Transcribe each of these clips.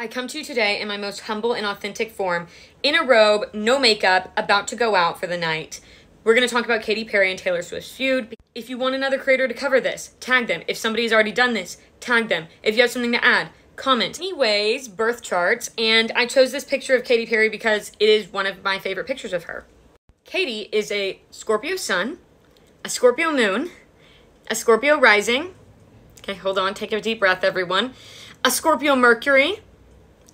I come to you today in my most humble and authentic form, in a robe, no makeup, about to go out for the night. We're going to talk about Katy Perry and Taylor Swift's feud. If you want another creator to cover this, tag them. If somebody's already done this, tag them. If you have something to add, comment. Anyways, birth charts, and I chose this picture of Katy Perry because it is one of my favorite pictures of her. Katy is a Scorpio sun, a Scorpio moon, a Scorpio rising. Okay, hold on, take a deep breath, everyone. A Scorpio Mercury,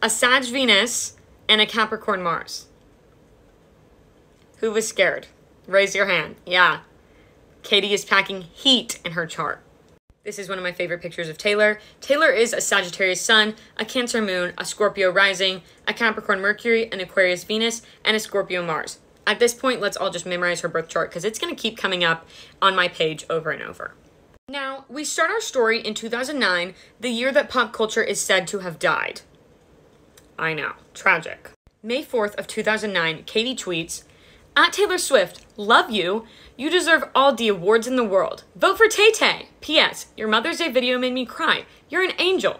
a Sag Venus, and a Capricorn Mars. Who was scared? Raise your hand. Yeah. Katy is packing heat in her chart. This is one of my favorite pictures of Taylor. Taylor is a Sagittarius sun, a Cancer moon, a Scorpio rising, a Capricorn Mercury, an Aquarius Venus, and a Scorpio Mars. At this point, let's all just memorize her birth chart because it's going to keep coming up on my page over and over. Now, we start our story in 2009, the year that pop culture is said to have died. I know, tragic. May 4th of 2009, Katy tweets, "At Taylor Swift, love you. You deserve all the awards in the world. Vote for Tay-Tay. P.S. Your Mother's Day video made me cry. You're an angel."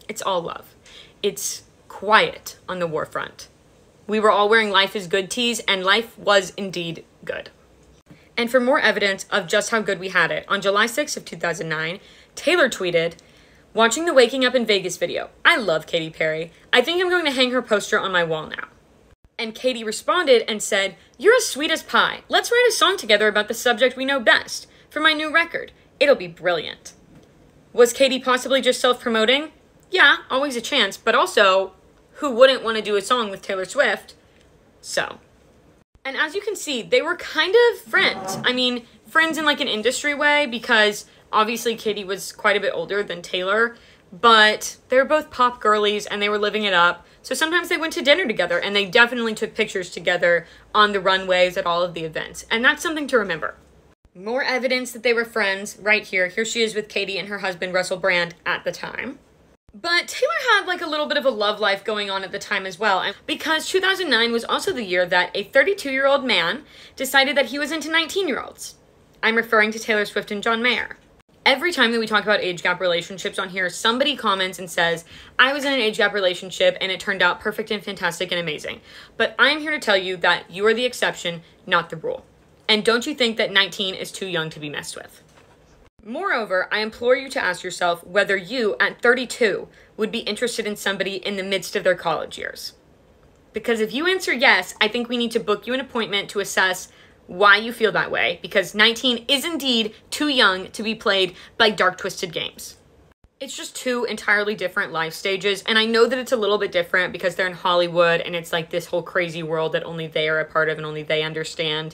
It's all love. It's quiet on the war front. We were all wearing Life is Good tees, and life was indeed good. And for more evidence of just how good we had it, on July 6th of 2009, Taylor tweeted, "Watching the Waking Up in Vegas video. I love Katy Perry. I think I'm going to hang her poster on my wall now." And Katy responded and said, "You're as sweet as pie. Let's write a song together about the subject we know best. For my new record. It'll be brilliant." Was Katy possibly just self-promoting? Yeah, always a chance, but also, who wouldn't want to do a song with Taylor Swift? So. And as you can see, they were kind of friends. I mean, friends in like an industry way, because obviously Katy was quite a bit older than Taylor, but they were both pop girlies and they were living it up. So sometimes they went to dinner together, and they definitely took pictures together on the runways at all of the events. And that's something to remember. More evidence that they were friends right here. Here she is with Katy and her husband, Russell Brand, at the time. But Taylor had like a little bit of a love life going on at the time as well, because 2009 was also the year that a 32-year-old man decided that he was into 19-year-olds. I'm referring to Taylor Swift and John Mayer. Every time that we talk about age gap relationships on here, somebody comments and says, "I was in an age gap relationship and it turned out perfect and fantastic and amazing." But I'm here to tell you that you are the exception, not the rule. And don't you think that 19 is too young to be messed with? Moreover, I implore you to ask yourself whether you, at 32, would be interested in somebody in the midst of their college years. Because if you answer yes, I think we need to book you an appointment to assess why you feel that way, because 19 is indeed too young to be played by dark, twisted games. It's just two entirely different life stages, and I know that it's a little bit different because they're in Hollywood, and it's like this whole crazy world that only they are a part of and only they understand.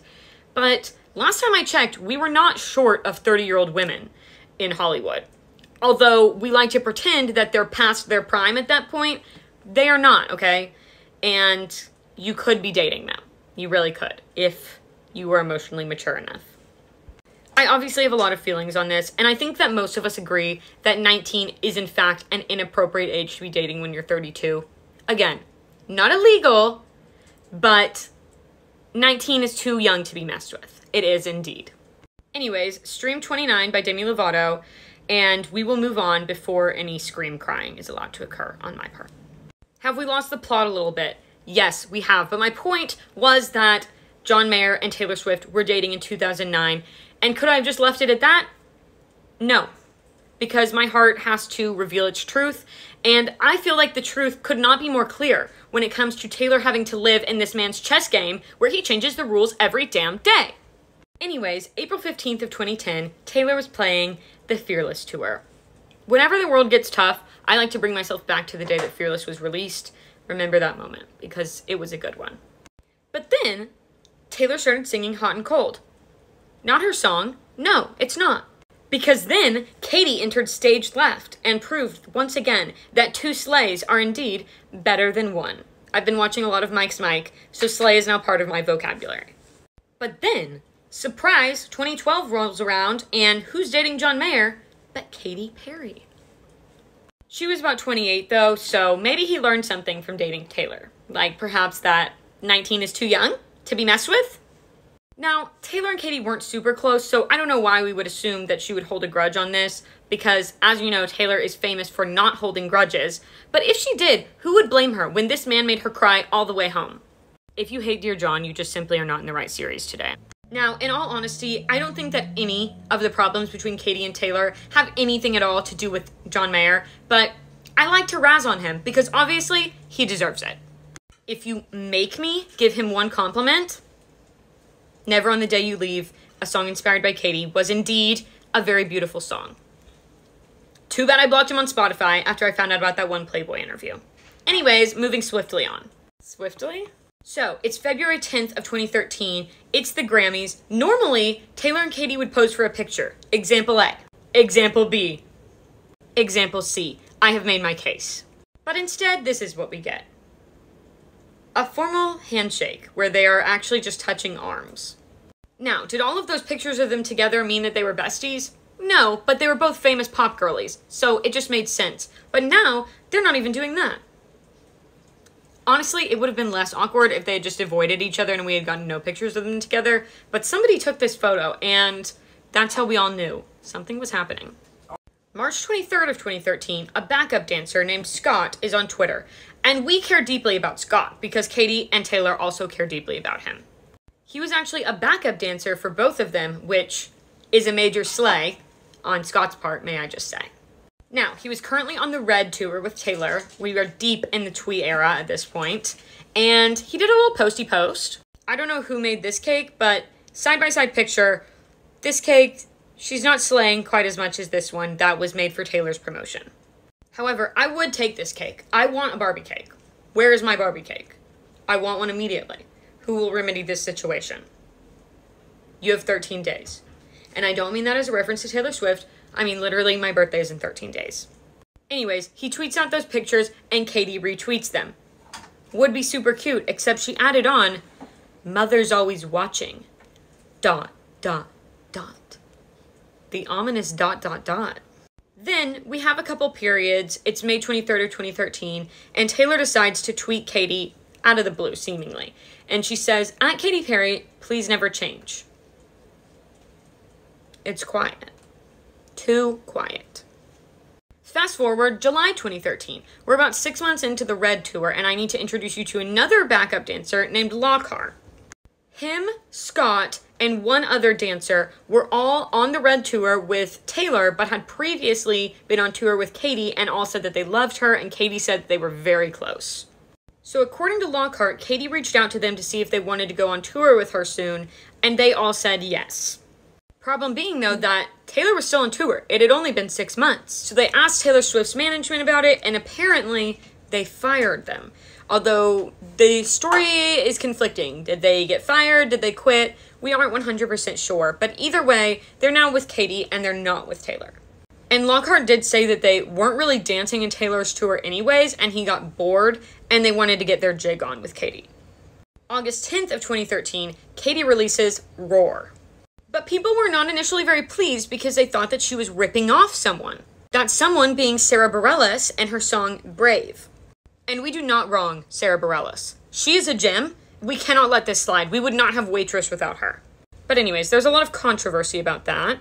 But last time I checked, we were not short of 30-year-old women in Hollywood. Although we like to pretend that they're past their prime at that point, they are not, okay? And you could be dating them. You really could, if you were emotionally mature enough. I obviously have a lot of feelings on this, and I think that most of us agree that 19 is in fact an inappropriate age to be dating when you're 32. Again, not illegal, but 19 is too young to be messed with. It is indeed. Anyways, stream 29 by Demi Lovato, and we will move on before any scream crying is allowed to occur on my part. Have we lost the plot a little bit? Yes, we have, but my point was that John Mayer and Taylor Swift were dating in 2009, and could I have just left it at that? No, because my heart has to reveal its truth, and I feel like the truth could not be more clear when it comes to Taylor having to live in this man's chess game where he changes the rules every damn day. Anyways, April 15th of 2010, Taylor was playing the Fearless tour. Whenever the world gets tough, I like to bring myself back to the day that Fearless was released. Remember that moment, because it was a good one. But then, Taylor started singing Hot and Cold. Not her song. No, it's not. Because then, Katy entered stage left and proved once again that two slays are indeed better than one. I've been watching a lot of Mike's Mike, so slay is now part of my vocabulary. But then, surprise, 2012 rolls around, and who's dating John Mayer but Katy Perry? She was about 28 though, so maybe he learned something from dating Taylor. Like perhaps that 19 is too young to be messed with? Now, Taylor and Katy weren't super close, so I don't know why we would assume that she would hold a grudge on this, because, as you know, Taylor is famous for not holding grudges. But if she did, who would blame her when this man made her cry all the way home? If you hate Dear John, you just simply are not in the right series today. Now, in all honesty, I don't think that any of the problems between Katy and Taylor have anything at all to do with John Mayer, but I like to razz on him because obviously he deserves it. If you make me give him one compliment, Never on the Day You Leave, a song inspired by Katy, was indeed a very beautiful song. Too bad I blocked him on Spotify after I found out about that one Playboy interview. Anyways, moving swiftly on. Swiftly? So, it's February 10th of 2013. It's the Grammys. Normally, Taylor and Katy would pose for a picture. Example A. Example B. Example C. I have made my case. But instead, this is what we get. A formal handshake where they are actually just touching arms. Now, did all of those pictures of them together mean that they were besties? No, but they were both famous pop girlies, so it just made sense. But now, they're not even doing that. Honestly, it would have been less awkward if they had just avoided each other and we had gotten no pictures of them together, but somebody took this photo, and that's how we all knew something was happening. March 23rd of 2013, a backup dancer named Scott is on Twitter, and we care deeply about Scott because Katy and Taylor also care deeply about him. He was actually a backup dancer for both of them, which is a major slay on Scott's part, may I just say. Now, he was currently on the Red tour with Taylor. We are deep in the twee era at this point. And he did a little posty post. I don't know who made this cake, but side-by-side picture, this cake, she's not slaying quite as much as this one that was made for Taylor's promotion. However, I would take this cake. I want a Barbie cake. Where is my Barbie cake? I want one immediately. Who will remedy this situation? You have 13 days. And I don't mean that as a reference to Taylor Swift. I mean, literally, my birthday is in 13 days. Anyways, he tweets out those pictures, and Katy retweets them. Would be super cute, except she added on, "Mother's always watching. ... The ominous ... Then, we have a couple periods. It's May 23rd of 2013, and Taylor decides to tweet Katy out of the blue, seemingly. And she says, "At Katy Perry, please never change." It's quiet. Too quiet. Fast forward, July 2013. We're about 6 months into the Red tour, and I need to introduce you to another backup dancer named Lockhart. Him, Scott, and one other dancer were all on the Red tour with Taylor, but had previously been on tour with Katy and all said that they loved her, and Katy said that they were very close. So according to Lockhart, Katy reached out to them to see if they wanted to go on tour with her soon, and they all said yes. Problem being, though, that Taylor was still on tour. It had only been 6 months. So they asked Taylor Swift's management about it, and apparently they fired them. Although the story is conflicting. Did they get fired? Did they quit? We aren't 100% sure. But either way, they're now with Katy, and they're not with Taylor. And Lockhart did say that they weren't really dancing in Taylor's tour anyways, and he got bored, and they wanted to get their jig on with Katy. August 10th of 2013, Katy releases Roar. But people were not initially very pleased because they thought that she was ripping off someone. That someone being Sara Bareilles and her song Brave. And we do not wrong Sara Bareilles. She is a gem. We cannot let this slide. We would not have Waitress without her. But anyways, there's a lot of controversy about that.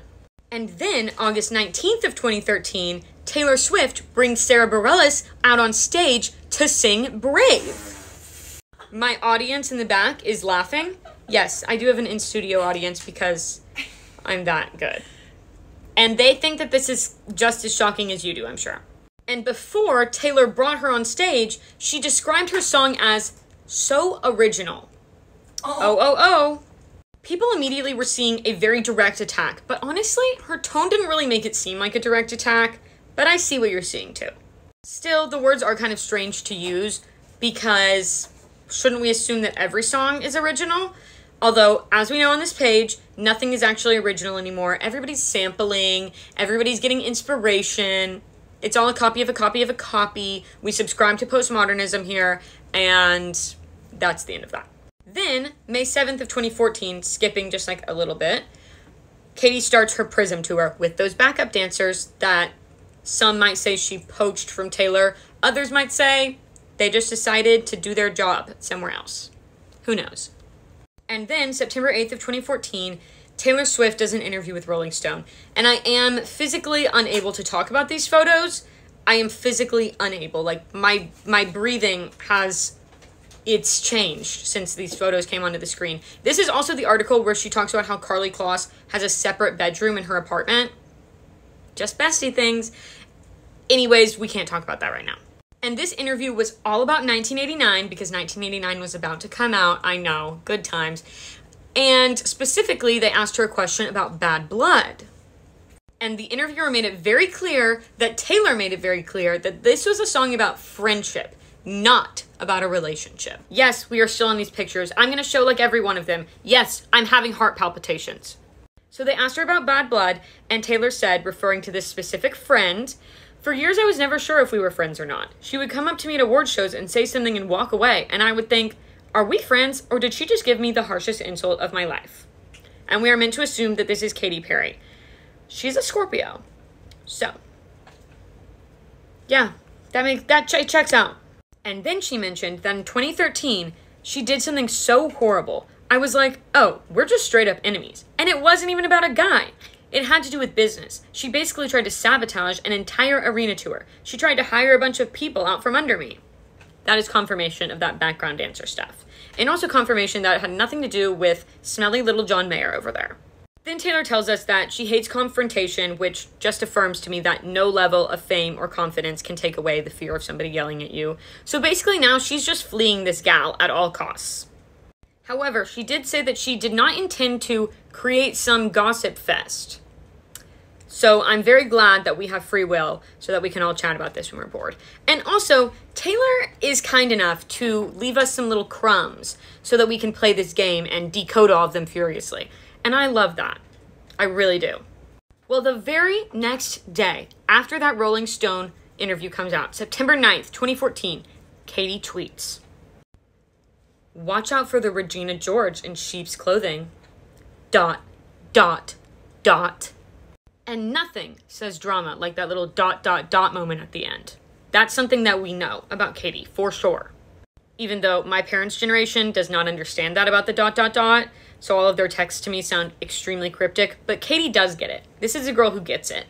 And then, August 19th of 2013, Taylor Swift brings Sara Bareilles out on stage to sing Brave. My audience in the back is laughing. Yes, I do have an in-studio audience because I'm that good. And they think that this is just as shocking as you do, I'm sure. And before Taylor brought her on stage, she described her song as so original. Oh. People immediately were seeing a very direct attack, but honestly, her tone didn't really make it seem like a direct attack, but I see what you're seeing too. Still, the words are kind of strange to use because shouldn't we assume that every song is original? Although, as we know on this page, nothing is actually original anymore. Everybody's sampling, everybody's getting inspiration. It's all a copy of a copy of a copy. We subscribe to postmodernism here, and that's the end of that. Then, May 7th of 2014, skipping just like a little bit, Katy starts her Prism tour with those backup dancers that some might say she poached from Taylor. Others might say they just decided to do their job somewhere else. Who knows? And then, September 8th of 2014, Taylor Swift does an interview with Rolling Stone, and I am physically unable to talk about these photos. I am physically unable. Like, my breathing it's changed since these photos came onto the screen. This is also the article where she talks about how Karlie Kloss has a separate bedroom in her apartment. Just bestie things. Anyways, we can't talk about that right now. And this interview was all about 1989 because 1989 was about to come out. I know, good times. And specifically, they asked her a question about Bad Blood. And the interviewer made it very clear that Taylor made it very clear that this was a song about friendship, not about a relationship. Yes, we are still in these pictures. I'm going to show like every one of them. Yes, I'm having heart palpitations. So they asked her about Bad Blood, and Taylor said, referring to this specific friend, "For years I was never sure if we were friends or not. She would come up to me at award shows and say something and walk away, and I would think, are we friends, or did she just give me the harshest insult of my life?" And we are meant to assume that this is Katy Perry. She's a Scorpio. So, yeah, that checks out. And then she mentioned that in 2013, she did something so horrible. I was like, oh, we're just straight up enemies. And it wasn't even about a guy. It had to do with business. She basically tried to sabotage an entire arena tour. She tried to hire a bunch of people out from under me. That is confirmation of that background dancer stuff. And also confirmation that it had nothing to do with smelly little John Mayer over there. Then Taylor tells us that she hates confrontation, which just affirms to me that no level of fame or confidence can take away the fear of somebody yelling at you. So basically now she's just fleeing this gal at all costs. However, she did say that she did not intend to create some gossip fest. So I'm very glad that we have free will so that we can all chat about this when we're bored. And also, Taylor is kind enough to leave us some little crumbs so that we can play this game and decode all of them furiously. And I love that. I really do. Well, the very next day after that Rolling Stone interview comes out, September 9th, 2014, Katy tweets, "Watch out for the Regina George in sheep's clothing. ... And nothing says drama like that little ... moment at the end. That's something that we know about Katy, for sure. Even though my parents' generation does not understand that about the ... So all of their texts to me sound extremely cryptic, but Katy does get it. This is a girl who gets it.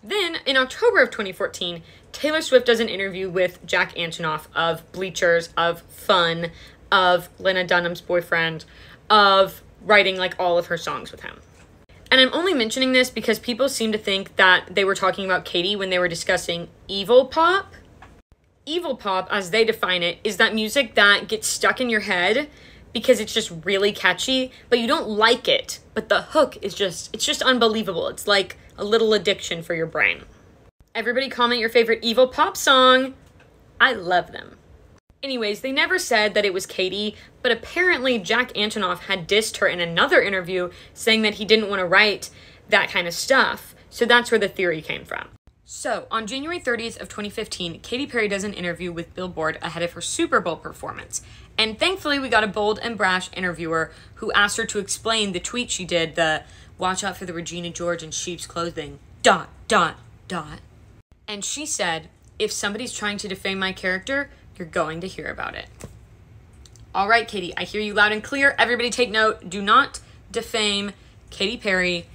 Then, in October of 2014, Taylor Swift does an interview with Jack Antonoff of Bleachers, of Fun, of Lena Dunham's boyfriend, of writing like all of her songs with him. And I'm only mentioning this because people seem to think that they were talking about Katy when they were discussing evil pop. Evil pop, as they define it, is that music that gets stuck in your head because it's just really catchy, but you don't like it. But the hook is it's just unbelievable. It's like a little addiction for your brain. Everybody comment your favorite evil pop song. I love them. Anyways, they never said that it was Katy, but apparently Jack Antonoff had dissed her in another interview saying that he didn't want to write that kind of stuff. So that's where the theory came from. So, on January 30th of 2015, Katy Perry does an interview with Billboard ahead of her Super Bowl performance. And thankfully, we got a bold and brash interviewer who asked her to explain the tweet she did, the "watch out for the Regina George in sheep's clothing, ... And she said, "If somebody's trying to defame my character, you're going to hear about it." All right, Katy, I hear you loud and clear. Everybody take note. Do not defame Katy Perry.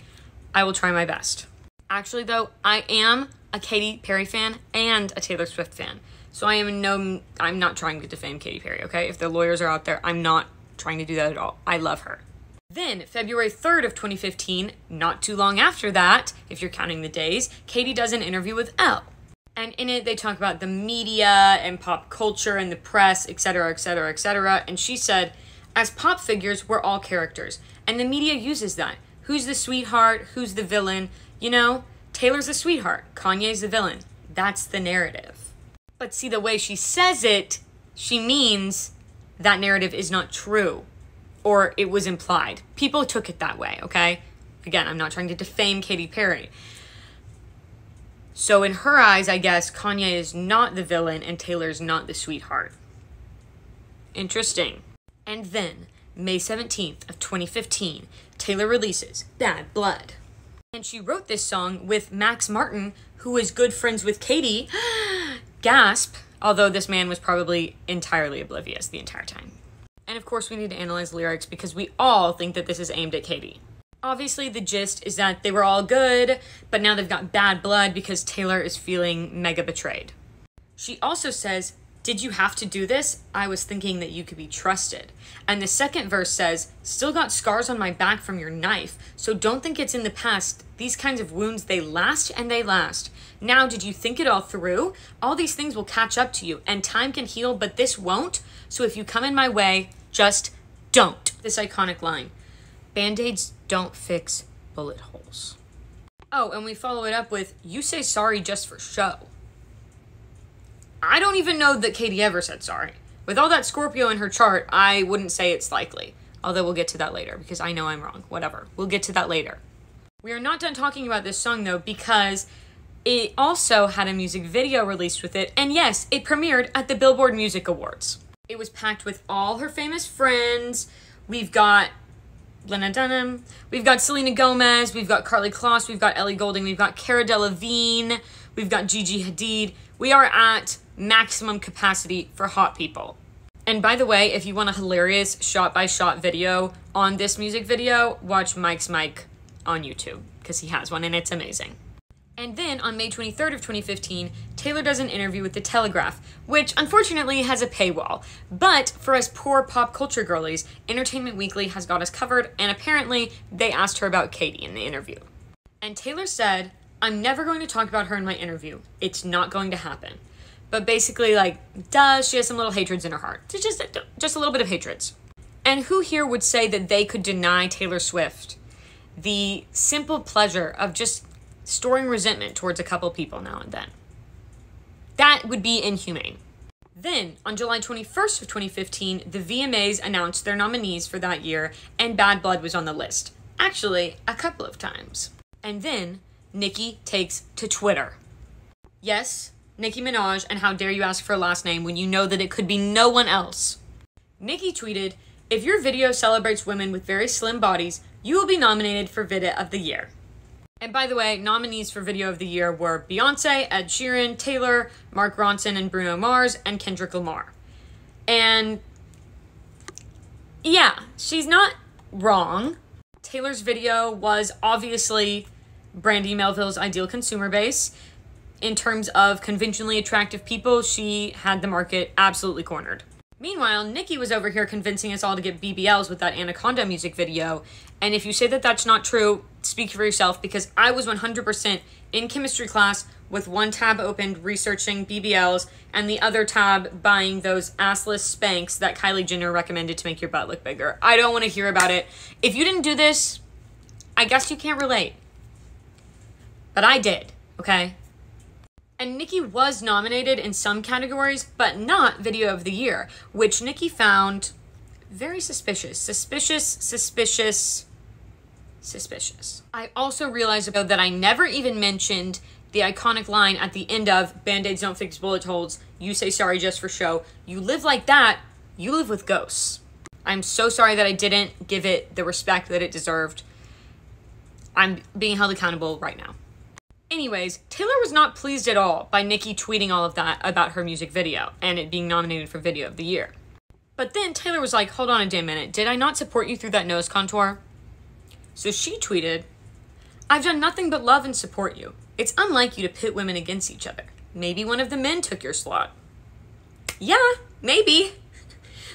I will try my best. Actually, though, I am a Katy Perry fan and a Taylor Swift fan. So I'm not trying to defame Katy Perry, okay? If the lawyers are out there, I'm not trying to do that at all. I love her. Then, February 3rd of 2015, not too long after that, if you're counting the days, Katy does an interview with Elle. And in it, they talk about the media and pop culture and the press, etc., etc., etc. And she said, "As pop figures, we're all characters. And the media uses that. Who's the sweetheart? Who's the villain? You know, Taylor's the sweetheart. Kanye's the villain. That's the narrative." But see, the way she says it, she means that narrative is not true. Or it was implied. People took it that way, okay? Again, I'm not trying to defame Katy Perry. So in her eyes, I guess, Kanye is not the villain and Taylor's not the sweetheart. Interesting. And then, May 17th of 2015, Taylor releases Bad Blood. And she wrote this song with Max Martin, who is good friends with Katy. Gasp. Although this man was probably entirely oblivious the entire time. And of course, we need to analyze lyrics because we all think that this is aimed at Katy. Obviously, the gist is that they were all good, but now they've got bad blood because Taylor is feeling mega betrayed. She also says, "Did you have to do this? I was thinking that you could be trusted." And the second verse says, "Still got scars on my back from your knife, so don't think it's in the past. These kinds of wounds, they last and they last. Now, did you think it all through? All these things will catch up to you, and time can heal, but this won't. So if you come in my way, just don't." This iconic line, "Band-Aids don't fix bullet holes." Oh, and we follow it up with, "You say sorry just for show." I don't even know that Katy ever said sorry. With all that Scorpio in her chart, I wouldn't say it's likely. Although we'll get to that later because I know I'm wrong. Whatever. We'll get to that later. We are not done talking about this song though because it also had a music video released with it. And yes, it premiered at the Billboard Music Awards. It was packed with all her famous friends. We've got Lena Dunham. We've got Selena Gomez. We've got Karlie Kloss. We've got Ellie Goulding. We've got Cara Delevingne. We've got Gigi Hadid. We are at maximum capacity for hot people. And by the way, if you want a hilarious shot-by-shot video on this music video, watch Mike's Mike on YouTube, because he has one and it's amazing. And then on May 23rd of 2015, Taylor does an interview with The Telegraph, which unfortunately has a paywall. But for us poor pop culture girlies, Entertainment Weekly has got us covered, and apparently they asked her about Katy in the interview. And Taylor said, "I'm never going to talk about her in my interview. It's not going to happen." But basically, like, she has some little hatreds in her heart. Just a little bit of hatreds. And who here would say that they could deny Taylor Swift the simple pleasure of just storing resentment towards a couple people now and then? That would be inhumane. Then, on July 21st of 2015, the VMAs announced their nominees for that year, and Bad Blood was on the list. Actually, a couple of times. And then, Nicki takes to Twitter. Yes, Nicki Minaj, and how dare you ask for a last name when you know that it could be no one else. Nicki tweeted, "If your video celebrates women with very slim bodies, you will be nominated for Video of the Year." And by the way, nominees for Video of the Year were Beyonce, Ed Sheeran, Taylor, Mark Ronson and Bruno Mars, and Kendrick Lamar. And yeah, she's not wrong. Taylor's video was obviously Brandy Melville's ideal consumer base. In terms of conventionally attractive people, she had the market absolutely cornered. Meanwhile, Nicki was over here convincing us all to get BBLs with that Anaconda music video. And if you say that that's not true, speak for yourself, because I was 100% in chemistry class with one tab opened researching BBLs and the other tab buying those assless Spanx that Kylie Jenner recommended to make your butt look bigger. I don't want to hear about it. If you didn't do this, I guess you can't relate. But I did, okay? And Nicki was nominated in some categories, but not Video of the Year, which Nicki found very suspicious. Suspicious. I also realized though that I never even mentioned the iconic line at the end of "Band-Aids don't fix bullet holes, you say sorry just for show. You live like that, you live with ghosts." I'm so sorry that I didn't give it the respect that it deserved. I'm being held accountable right now. Anyways, Taylor was not pleased at all by Nicki tweeting all of that about her music video and it being nominated for Video of the Year. But then Taylor was like, "Hold on a damn minute, did I not support you through that nose contour?" So she tweeted, "I've done nothing but love and support you. It's unlike you to pit women against each other. Maybe one of the men took your slot." Yeah, maybe.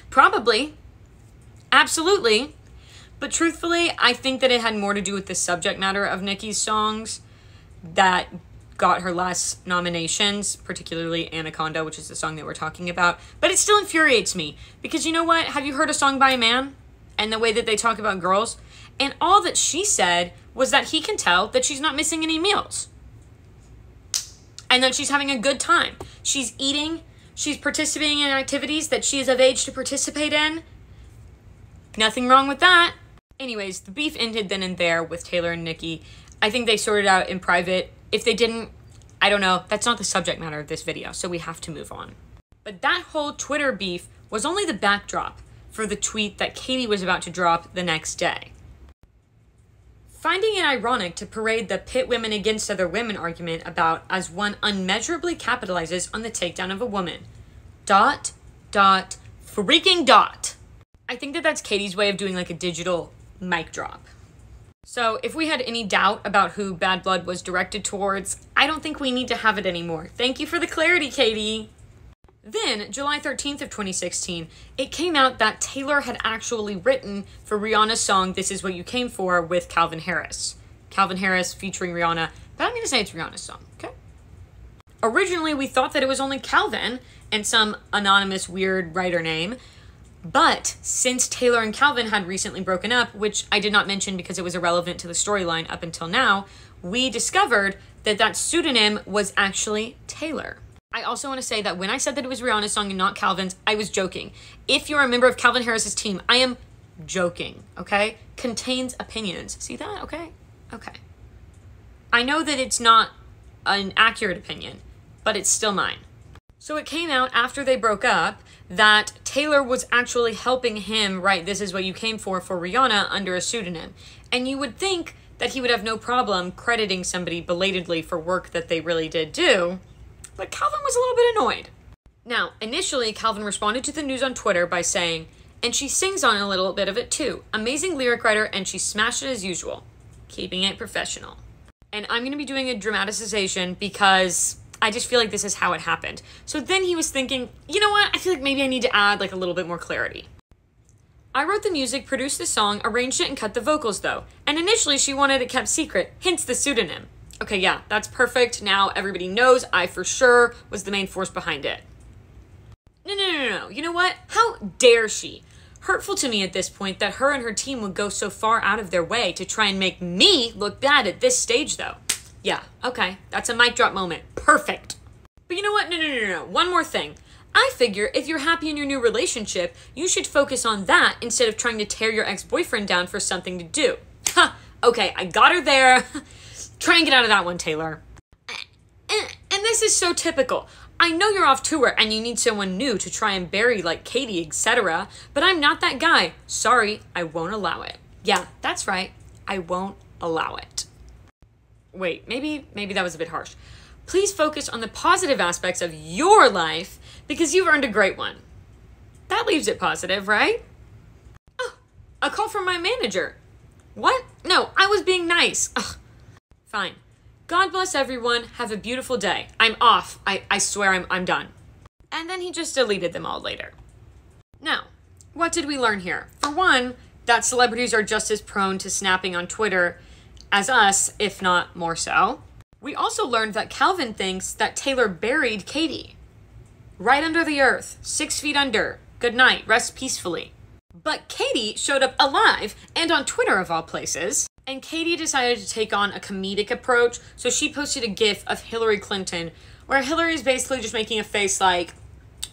Probably. Absolutely. But truthfully, I think that it had more to do with the subject matter of Nicki's songs that got her less nominations, particularly Anaconda, which is the song that we're talking about. But it still infuriates me because you know what? Have you heard a song by a man and the way that they talk about girls? And all that she said was that he can tell that she's not missing any meals and that she's having a good time. She's eating. She's participating in activities that she is of age to participate in. Nothing wrong with that. Anyways, the beef ended then and there with Taylor and Nicki. I think they sorted out in private. If they didn't, I don't know. That's not the subject matter of this video, so we have to move on. But that whole Twitter beef was only the backdrop for the tweet that Katy was about to drop the next day. Finding it ironic to parade the pit women against other women argument about as one unmeasurably capitalizes on the takedown of a woman. ... freaking ... I think that that's Katy's way of doing like a digital mic drop. So if we had any doubt about who Bad Blood was directed towards, I don't think we need to have it anymore. Thank you for the clarity, Katy. Then, July 13th of 2016, it came out that Taylor had actually written for Rihanna's song This Is What You Came For with Calvin Harris. Calvin Harris featuring Rihanna, but I'm going to say it's Rihanna's song, okay? Originally, we thought that it was only Calvin and some anonymous weird writer name, but since Taylor and Calvin had recently broken up, which I did not mention because it was irrelevant to the storyline up until now, we discovered that that pseudonym was actually Taylor. I also want to say that when I said that it was Rihanna's song and not Calvin's, I was joking. If you're a member of Calvin Harris's team, I am joking, okay? Contains opinions. See that? Okay? Okay. I know that it's not an accurate opinion, but it's still mine. So it came out after they broke up that Taylor was actually helping him write This Is What You Came For Rihanna under a pseudonym. And you would think that he would have no problem crediting somebody belatedly for work that they really did do, but Calvin was a little bit annoyed. Now, initially, Calvin responded to the news on Twitter by saying, and she sings on a little bit of it too. Amazing lyric writer, and she smashed it as usual. Keeping it professional. And I'm going to be doing a dramatization because I just feel like this is how it happened. So then he was thinking, you know what? I feel like maybe I need to add like a little bit more clarity. I wrote the music, produced the song, arranged it, and cut the vocals though. And initially she wanted it kept secret, hence the pseudonym. Okay, yeah, that's perfect. Now everybody knows I for sure was the main force behind it. No. You know what? How dare she? Hurtful to me at this point that her and her team would go so far out of their way to try and make me look bad at this stage though. Yeah, okay, that's a mic drop moment. Perfect. But you know what? No. One more thing. I figure if you're happy in your new relationship, you should focus on that instead of trying to tear your ex-boyfriend down for something to do. Ha! Okay, I got her there. Try and get out of that one, Taylor. And this is so typical. I know you're off tour and you need someone new to try and bury like Katy, etc. But I'm not that guy. Sorry, I won't allow it. Yeah, that's right. I won't allow it. Wait, maybe that was a bit harsh. Please focus on the positive aspects of your life because you've earned a great one. That leaves it positive, right? Oh, a call from my manager. What? No, I was being nice. Ugh. Fine. God bless everyone. Have a beautiful day. I'm off. I swear I'm done. And then he just deleted them all later. Now, what did we learn here? For one, that celebrities are just as prone to snapping on Twitter as us, if not more so. We also learned that Calvin thinks that Taylor buried Katy. Right under the earth, 6 feet under. Good night, rest peacefully. But Katy showed up alive and on Twitter of all places. And Katy decided to take on a comedic approach, so she posted a gif of Hillary Clinton, where Hillary is basically just making a face like,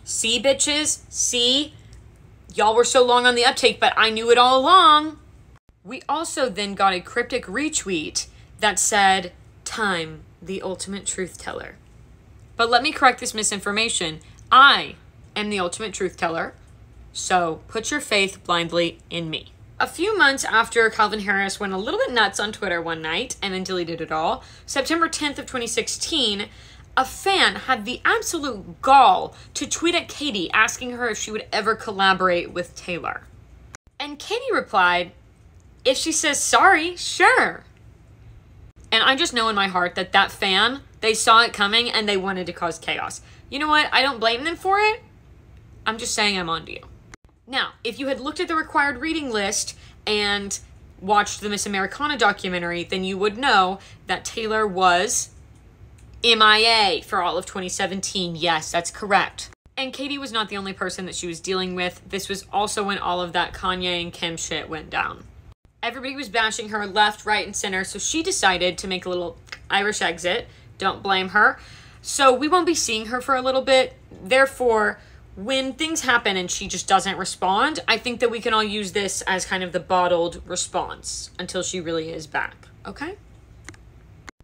see bitches, see? Y'all were so long on the uptake, but I knew it all along. We also then got a cryptic retweet that said, time, the ultimate truth teller. But let me correct this misinformation. I am the ultimate truth teller, so put your faith blindly in me. A few months after Calvin Harris went a little bit nuts on Twitter one night and then deleted it all, September 10th of 2016, a fan had the absolute gall to tweet at Katy asking her if she would ever collaborate with Taylor. And Katy replied, if she says sorry, sure. And I just know in my heart that that fan, they saw it coming and they wanted to cause chaos. You know what? I don't blame them for it. I'm just saying I'm on to you. Now, if you had looked at the required reading list and watched the Miss Americana documentary, then you would know that Taylor was MIA for all of 2017. Yes, that's correct. And Katy was not the only person that she was dealing with. This was also when all of that Kanye and Kim shit went down. Everybody was bashing her left, right, and center, so she decided to make a little Irish exit. Don't blame her. So we won't be seeing her for a little bit. Therefore, when things happen and she just doesn't respond, I think that we can all use this as kind of the bottled response until she really is back, okay?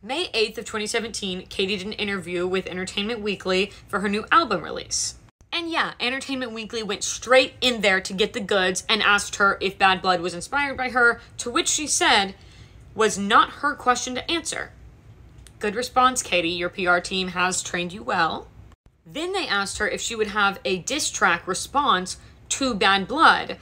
May 8th of 2017, Katy did an interview with Entertainment Weekly for her new album release. And yeah, Entertainment Weekly went straight in there to get the goods and asked her if Bad Blood was inspired by her, to which she said was not her question to answer. Good response, Katy. Your PR team has trained you well. Then they asked her if she would have a diss track response to Bad Blood.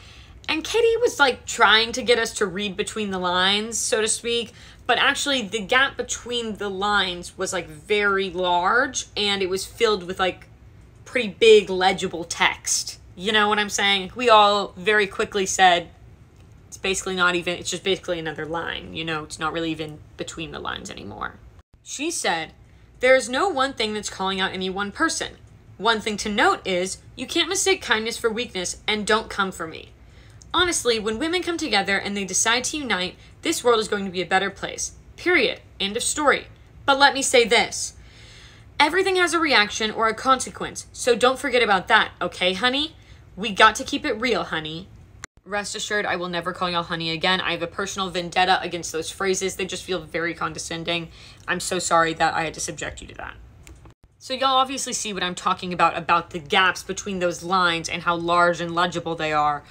And Katy was like trying to get us to read between the lines, so to speak, but actually the gap between the lines was like very large and it was filled with like pretty big legible text. You know what I'm saying? We all very quickly said, it's basically not even, it's just basically another line, you know, it's not really even between the lines anymore. She said, there is no one thing that's calling out any one person. One thing to note is, you can't mistake kindness for weakness and don't come for me. Honestly, when women come together and they decide to unite, this world is going to be a better place. Period. End of story. But let me say this. Everything has a reaction or a consequence, so don't forget about that, okay, honey? We got to keep it real, honey. Rest assured, I will never call y'all honey again. I have a personal vendetta against those phrases. They just feel very condescending. I'm so sorry that I had to subject you to that. So y'all obviously see what I'm talking about the gaps between those lines and how large and legible they are.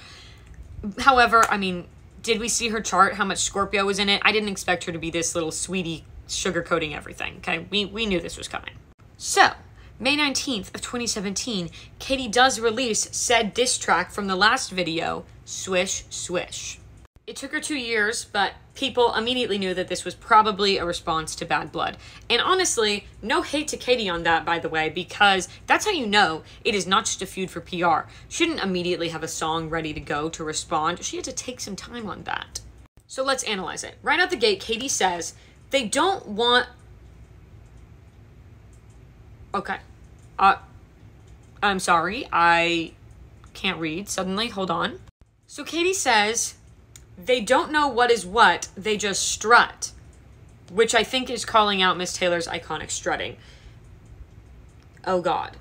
However, I mean, did we see her chart, how much Scorpio was in it? I didn't expect her to be this little sweetie sugarcoating everything, okay? We knew this was coming. So, May 19th of 2017, Katy does release said diss track from the last video, Swish, Swish. It took her 2 years, but people immediately knew that this was probably a response to Bad Blood. And honestly, no hate to Katy on that, by the way, because that's how you know it is not just a feud for PR. She didn't immediately have a song ready to go to respond. She had to take some time on that. So let's analyze it. Right out the gate, Katy says, they don't want... Okay. I'm sorry, I can't read suddenly. Hold on. So Katy says... they don't know what is what, they just strut. Which I think is calling out Miss Taylor's iconic strutting. Oh God.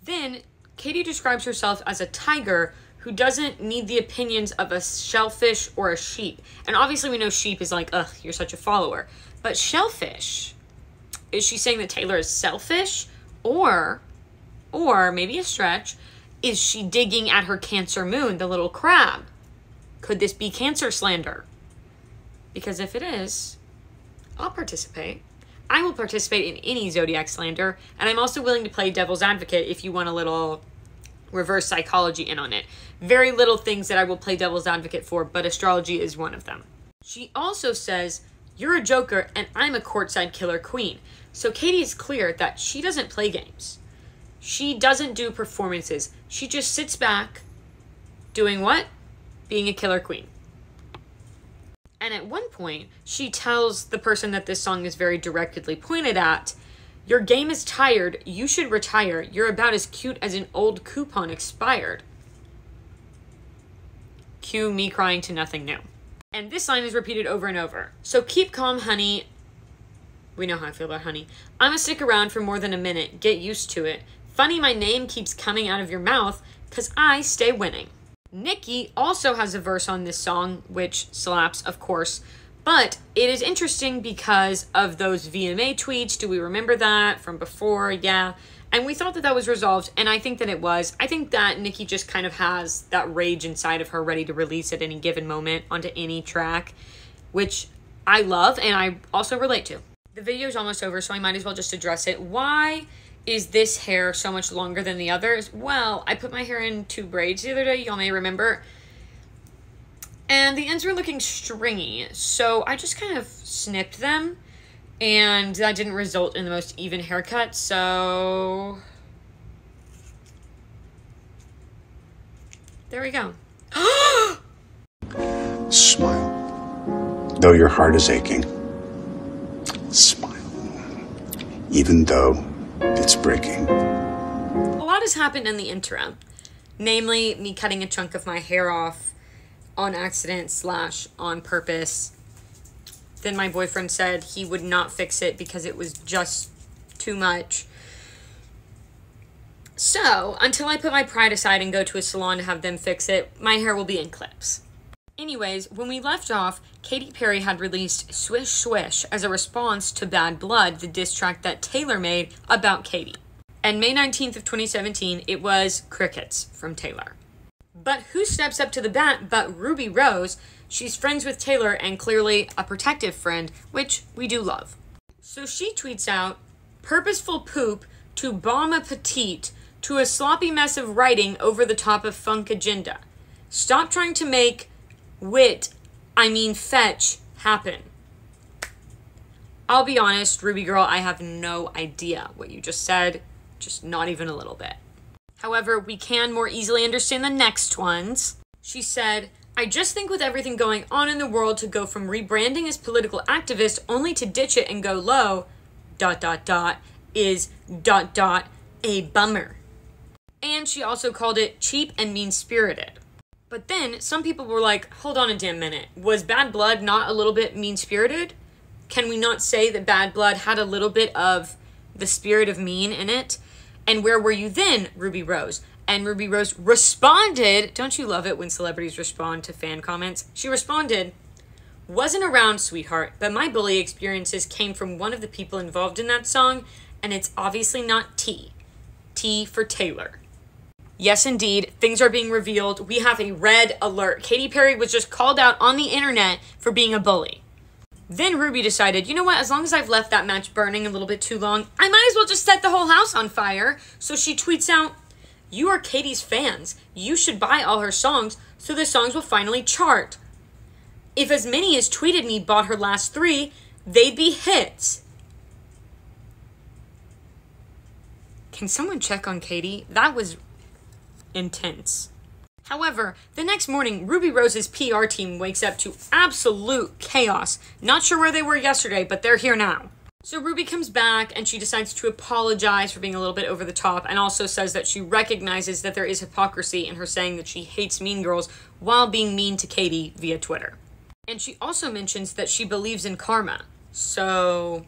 Then, Katy describes herself as a tiger who doesn't need the opinions of a shellfish or a sheep. And obviously we know sheep is like, ugh, you're such a follower. But shellfish, is she saying that Taylor is selfish? Or maybe a stretch, is she digging at her Cancer moon, the little crab? Could this be Cancer slander? Because if it is, I'll participate. I will participate in any zodiac slander, and I'm also willing to play devil's advocate if you want a little reverse psychology in on it. Very little things that I will play devil's advocate for, but astrology is one of them. She also says, you're a joker and I'm a courtside killer queen. So Katy is clear that she doesn't play games. She doesn't do performances. She just sits back doing what? Being a killer queen. And at one point, she tells the person that this song is very directly pointed at, your game is tired, you should retire, you're about as cute as an old coupon expired. Cue me crying to nothing new. And this line is repeated over and over. So keep calm, honey. We know how I feel about honey. I'ma stick around for more than a minute, get used to it. Funny my name keeps coming out of your mouth, cause I stay winning. Nicki also has a verse on this song, which slaps, of course, but it is interesting because of those VMA tweets. Do we remember that from before? Yeah. And we thought that that was resolved, and I think that it was. I think that Nicki just kind of has that rage inside of her ready to release at any given moment onto any track, which I love and I also relate to. The video is almost over, so I might as well just address it. Why is this hair so much longer than the others? Well, I put my hair in 2 braids the other day, y'all may remember. And the ends were looking stringy, so I just kind of snipped them. And that didn't result in the most even haircut, so... there we go. Smile. Though your heart is aching. Smile. Even though it's breaking. A lot has happened in the interim. Namely, me cutting a chunk of my hair off on accident / on purpose. Then my boyfriend said he would not fix it because it was just too much. So, until I put my pride aside and go to a salon to have them fix it, my hair will be in clips. Anyways, when we left off, Katy Perry had released Swish Swish as a response to Bad Blood, the diss track that Taylor made about Katy. And May 19th of 2017, it was crickets from Taylor. But who steps up to the bat but Ruby Rose? She's friends with Taylor and clearly a protective friend, which we do love. So she tweets out, purposeful poop to bomb a petite to a sloppy mess of writing over the top of funk agenda. Stop trying to make fetch happen. I'll be honest, Ruby girl, I have no idea what you just said, just not even a little bit. However, we can more easily understand the next ones. She said, I just think with everything going on in the world, to go from rebranding as political activist only to ditch it and go low, ... is ... a bummer. And she also called it cheap and mean-spirited. But then some people were like, hold on a damn minute. Was Bad Blood not a little bit mean-spirited? Can we not say that Bad Blood had a little bit of the spirit of mean in it? And where were you then, Ruby Rose? And Ruby Rose responded, don't you love it when celebrities respond to fan comments? She responded, wasn't around, sweetheart, but my bully experiences came from one of the people involved in that song, and it's obviously not T. T for Taylor. Yes, indeed, things are being revealed. We have a red alert. Katy Perry was just called out on the internet for being a bully. Then Ruby decided, you know what, as long as I've left that match burning a little bit too long, I might as well just set the whole house on fire. So she tweets out, you are Katy's fans. You should buy all her songs so the songs will finally chart. If as many as tweeted me bought her last 3, they'd be hits. Can someone check on Katy? That was intense. However, the next morning, Ruby Rose's PR team wakes up to absolute chaos. Not sure where they were yesterday, but they're here now. So Ruby comes back and she decides to apologize for being a little bit over the top, and also says that she recognizes that there is hypocrisy in her saying that she hates Mean Girls while being mean to Katy via Twitter. And she also mentions that she believes in karma. So,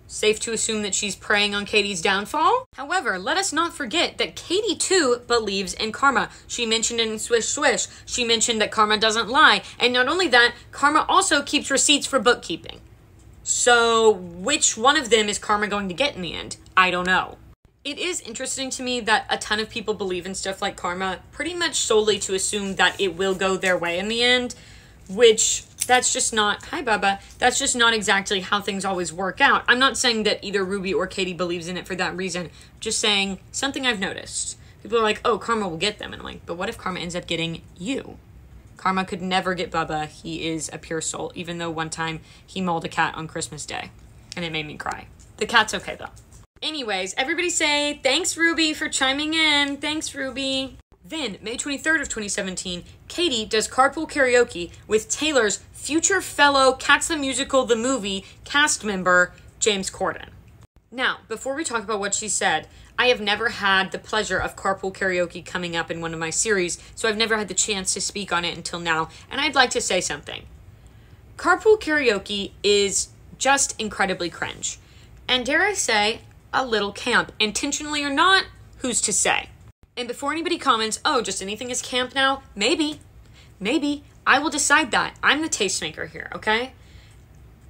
safe to assume that she's preying on Katy's downfall? However, let us not forget that Katy too believes in karma. She mentioned it in Swish Swish. She mentioned that karma doesn't lie. And not only that, karma also keeps receipts for bookkeeping. So, which one of them is karma going to get in the end? I don't know. It is interesting to me that a ton of people believe in stuff like karma pretty much solely to assume that it will go their way in the end, which that's just not, hi Bubba, that's just not exactly how things always work out. I'm not saying that either Ruby or Katy believes in it for that reason, just saying something I've noticed. People are like, oh, karma will get them. And I'm like, but what if karma ends up getting you? Karma could never get Bubba. He is a pure soul, even though one time he mauled a cat on Christmas Day, and it made me cry. The cat's okay, though. Anyways, everybody say, thanks, Ruby, for chiming in. Thanks, Ruby. Then, May 23rd of 2017, Katy does carpool karaoke with Taylor's future fellow Cats the Musical the Movie cast member, James Corden. Now, before we talk about what she said, I have never had the pleasure of carpool karaoke coming up in one of my series, so I've never had the chance to speak on it until now, and I'd like to say something. Carpool karaoke is just incredibly cringe, and dare I say, a little camp. Intentionally or not, who's to say? And before anybody comments, oh, just anything is camp now, maybe, I will decide that. I'm the tastemaker here, okay?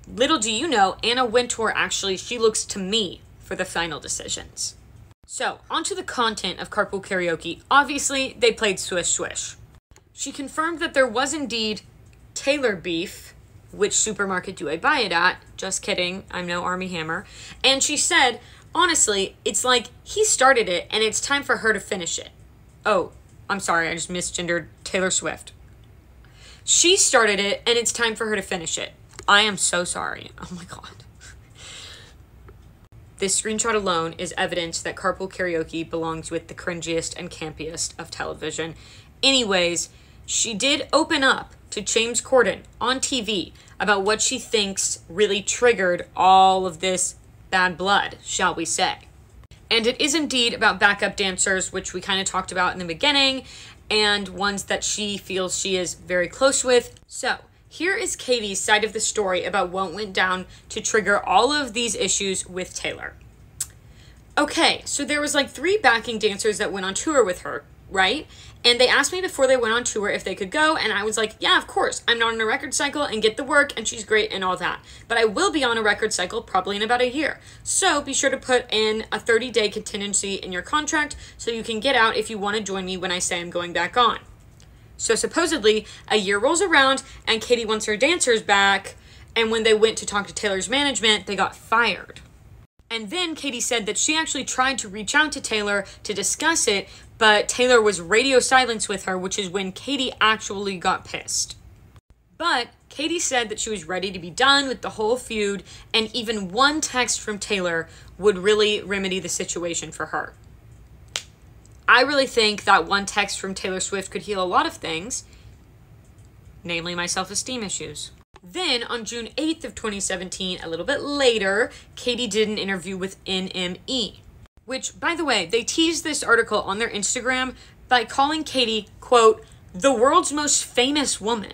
Little do you know, Anna Wintour actually, she looks to me for the final decisions. So, onto the content of carpool karaoke. Obviously, they played Swish Swish. She confirmed that there was indeed Taylor beef. Which supermarket do I buy it at? Just kidding, I'm no Army Hammer. And she said, honestly, it's like he started it and it's time for her to finish it. Oh, I'm sorry, I just misgendered Taylor Swift. She started it and it's time for her to finish it. I am so sorry. Oh my God. This screenshot alone is evidence that carpool karaoke belongs with the cringiest and campiest of television. Anyways, she did open up to James Corden on TV about what she thinks really triggered all of this bad blood, shall we say. And it is indeed about backup dancers, which we kind of talked about in the beginning, and ones that she feels she is very close with. So, here is Katy's side of the story about what went down to trigger all of these issues with Taylor. Okay, so there was like 3 backing dancers that went on tour with her, right? And they asked me before they went on tour if they could go, and I was like, yeah, of course. I'm not on a record cycle and get the work, and she's great and all that. But I will be on a record cycle probably in about a year. So be sure to put in a 30-day contingency in your contract so you can get out if you want to join me when I say I'm going back on. So supposedly, a year rolls around, and Katy wants her dancers back, and when they went to talk to Taylor's management, they got fired. And then Katy said that she actually tried to reach out to Taylor to discuss it, but Taylor was radio silence with her, which is when Katy actually got pissed. But Katy said that she was ready to be done with the whole feud, and even one text from Taylor would really remedy the situation for her. I really think that one text from Taylor Swift could heal a lot of things, namely my self-esteem issues. Then, on June 8th of 2017, a little bit later, Katy did an interview with NME, which, by the way, they teased this article on their Instagram by calling Katy, quote, the world's most famous woman.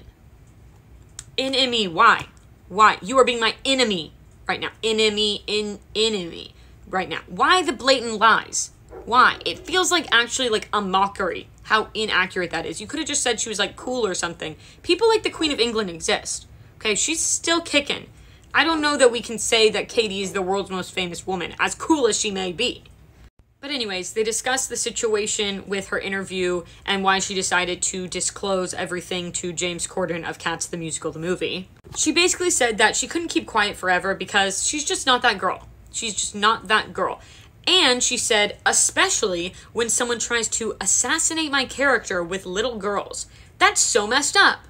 NME, why? Why? You are being my enemy right now. Enemy right now. Why the blatant lies? Why? It feels like actually like a mockery how inaccurate that is. You could have just said she was like cool or something. People like the Queen of England exist. Okay, she's still kicking. I don't know that we can say that Katy is the world's most famous woman, as cool as she may be. But anyways, they discussed the situation with her interview and why she decided to disclose everything to James Corden of Cats the Musical, the movie. She basically said that she couldn't keep quiet forever because she's just not that girl. She's just not that girl. And she said, especially when someone tries to assassinate my character with little girls. That's so messed up.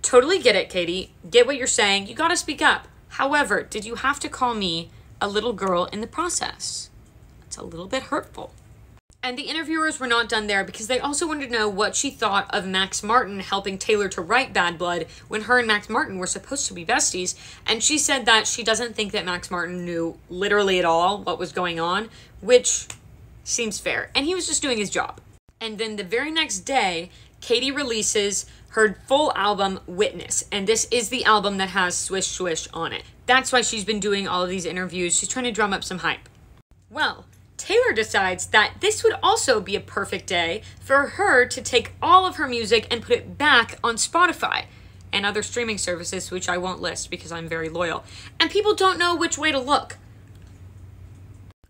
Totally get it, Katy. Get what you're saying. You gotta speak up. However, did you have to call me a little girl in the process? It's a little bit hurtful. And the interviewers were not done there because they also wanted to know what she thought of Max Martin helping Taylor to write Bad Blood when her and Max Martin were supposed to be besties. And she said that she doesn't think that Max Martin knew literally at all what was going on, which seems fair. And he was just doing his job. And then the very next day, Katy releases her full album, Witness. And this is the album that has Swish Swish on it. That's why she's been doing all of these interviews. She's trying to drum up some hype. Well, Taylor decides that this would also be a perfect day for her to take all of her music and put it back on Spotify and other streaming services, which I won't list because I'm very loyal. And people don't know which way to look.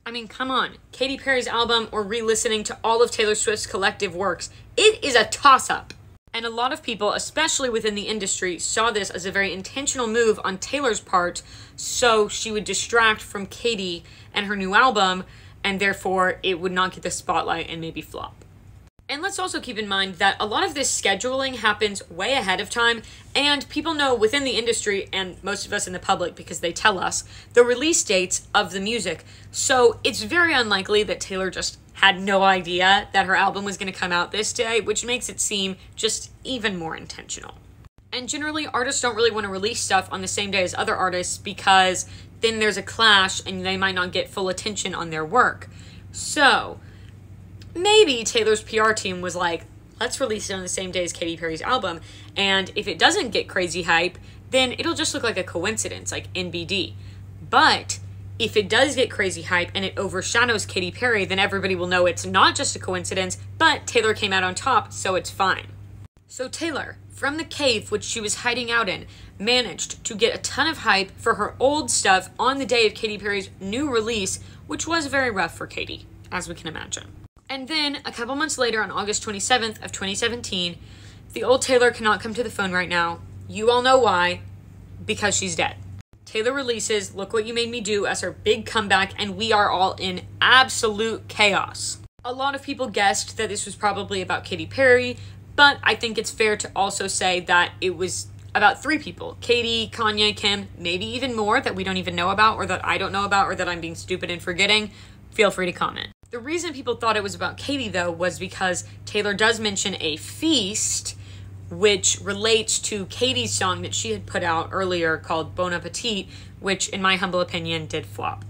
I mean, come on. Katy Perry's album or re-listening to all of Taylor Swift's collective works. It is a toss-up. And a lot of people, especially within the industry, saw this as a very intentional move on Taylor's part so she would distract from Katy and her new album, and therefore it would not get the spotlight and maybe flop. And let's also keep in mind that a lot of this scheduling happens way ahead of time, and people know within the industry, and most of us in the public because they tell us, the release dates of the music. So it's very unlikely that Taylor just had no idea that her album was going to come out this day, which makes it seem just even more intentional. And generally, artists don't really want to release stuff on the same day as other artists because then there's a clash and they might not get full attention on their work. So maybe Taylor's PR team was like, let's release it on the same day as Katy Perry's album. And if it doesn't get crazy hype, then it'll just look like a coincidence, like NBD. But if it does get crazy hype and it overshadows Katy Perry, then everybody will know it's not just a coincidence, but Taylor came out on top, so it's fine. So Taylor, from the cave which she was hiding out in, managed to get a ton of hype for her old stuff on the day of Katy Perry's new release, which was very rough for Katy, as we can imagine. And then, a couple months later, on August 27th of 2017, the old Taylor cannot come to the phone right now. You all know why. Because she's dead. Taylor releases Look What You Made Me Do as her big comeback, and we are all in absolute chaos. A lot of people guessed that this was probably about Katy Perry, but I think it's fair to also say that it was about three people. Katy, Kanye, Kim, maybe even more that we don't even know about, or that I don't know about, or that I'm being stupid and forgetting. Feel free to comment. The reason people thought it was about Katy, though, was because Taylor does mention a feast, which relates to Katy's song that she had put out earlier called Bon Appetit, which, in my humble opinion, did flop.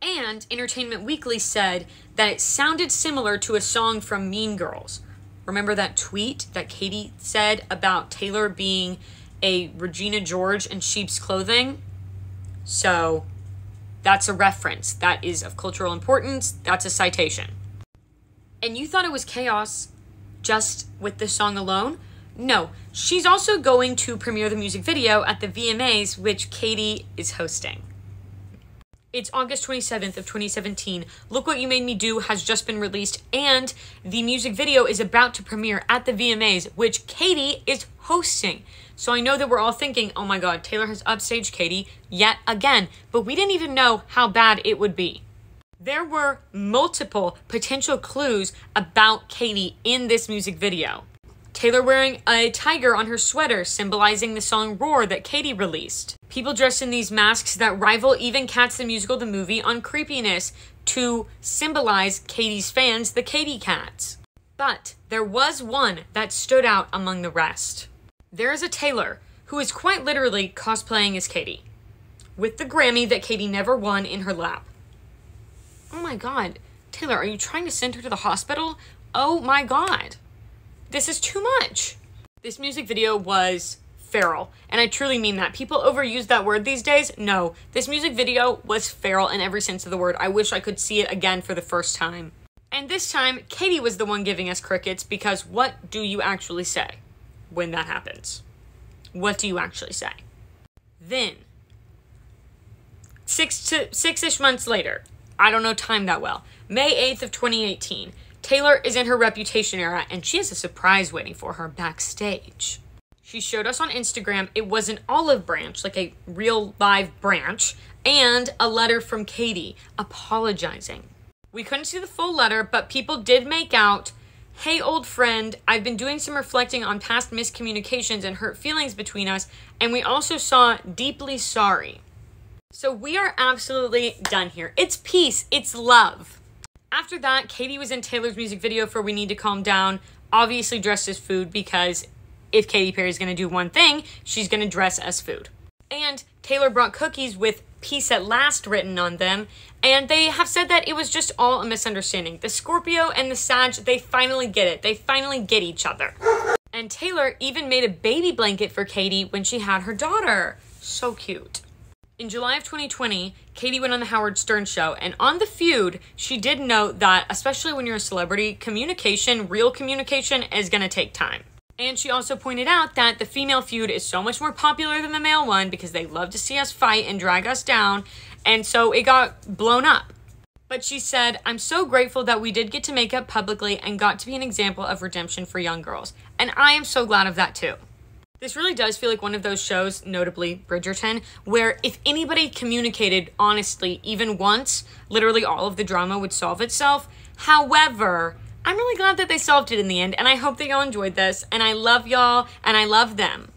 And Entertainment Weekly said that it sounded similar to a song from Mean Girls. Remember that tweet that Katy said about Taylor being a Regina George in sheep's clothing? So that's a reference. That is of cultural importance. That's a citation. And you thought it was chaos just with this song alone? No, she's also going to premiere the music video at the VMAs, which Katy is hosting. It's August 27th of 2017. Look What You Made Me Do has just been released, and the music video is about to premiere at the VMAs, which Katy is hosting. So I know that we're all thinking, oh my god, Taylor has upstaged Katy yet again, but we didn't even know how bad it would be. There were multiple potential clues about Katy in this music video. Taylor wearing a tiger on her sweater, symbolizing the song Roar that Katy released. People dressed in these masks that rival even Cats the Musical the movie on creepiness to symbolize Katy's fans, the Katy Cats. But there was one that stood out among the rest. There is a Taylor who is quite literally cosplaying as Katy, with the Grammy that Katy never won in her lap. Oh my god, Taylor, are you trying to send her to the hospital? Oh my god. This is too much. This music video was feral, and I truly mean that. People overuse that word these days. No, this music video was feral in every sense of the word. I wish I could see it again for the first time. And this time, Katy was the one giving us crickets, because what do you actually say when that happens? What do you actually say? Then, six-ish months later, I don't know time that well, May 8th of 2018, Taylor is in her Reputation era, and she has a surprise waiting for her backstage. She showed us on Instagram it was an olive branch, like a real live branch, and a letter from Katy apologizing. We couldn't see the full letter, but people did make out, "Hey old friend, I've been doing some reflecting on past miscommunications and hurt feelings between us, and we also saw deeply sorry." So we are absolutely done here. It's peace, it's love. After that, Katy was in Taylor's music video for We Need to Calm Down, obviously dressed as Food, because if Katy Perry is going to do one thing, she's going to dress as Food. And Taylor brought cookies with "Peace at Last" written on them, and they have said that it was just all a misunderstanding. The Scorpio and the Sag, they finally get it. They finally get each other. And Taylor even made a baby blanket for Katy when she had her daughter. So cute. In July of 2020, Katy went on the Howard Stern show, and on the Feud, she did note that, especially when you're a celebrity, communication, real communication, is going to take time. And she also pointed out that the female Feud is so much more popular than the male one because they love to see us fight and drag us down, and so it got blown up. But she said, "I'm so grateful that we did get to make up publicly and got to be an example of redemption for young girls. And I am so glad of that too." This really does feel like one of those shows, notably Bridgerton, where if anybody communicated honestly even once, literally all of the drama would solve itself. However, I'm really glad that they solved it in the end, and I hope that y'all enjoyed this, and I love y'all, and I love them.